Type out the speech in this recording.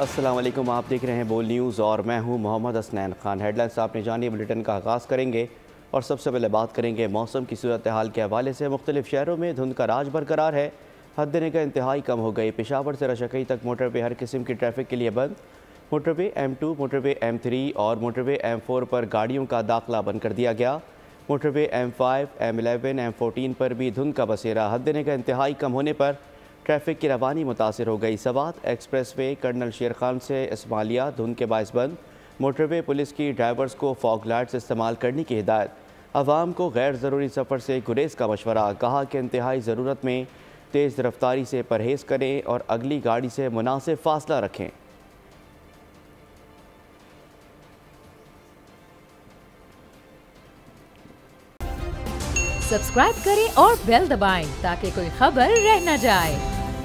अस्सलाम वालेकुम, आप देख रहे हैं बोल न्यूज़ और मैं हूं मोहम्मद हसनैन खान। हेडलाइंस आपने जानिए, बुलेटिन का आगाज़ करेंगे और सबसे पहले बात करेंगे मौसम की सूरत हाल के हवाले से। मुख्तलिफ शहरों में धुंध का राज बरकरार है। हद निगाह इंतहाई कम हो गई। पेशावर से रशकई तक मोटरवे हर किस्म की ट्रैफिक के लिए बंद। मोटरवे M2, मोटरवे M3 और मोटरवे M4 पर गाड़ियों का दाखिला बंद कर दिया गया। मोटरवे M5, M11, M14 पर भी धुंध का बसेरा। हद निगाह इंतहाई कम होने पर ट्रैफिक की रवानी मुतासिर हो गई। सवात एक्सप्रेस वे कर्नल शेर खान से इस्माइलिया धुंध के बायस बंद। मोटरवे पुलिस की ड्राइवर्स को फॉग लाइट्स इस्तेमाल करने की हिदायत। अवाम को गैर ज़रूरी सफ़र से गुरेज का मशवरा। कहा कि इंतहाई ज़रूरत में तेज़ रफ्तारी से परहेज़ करें और अगली गाड़ी से मुनासिब फासला रखें। सब्सक्राइब करें और बेल दबाएं ताकि कोई खबर रह न जाए।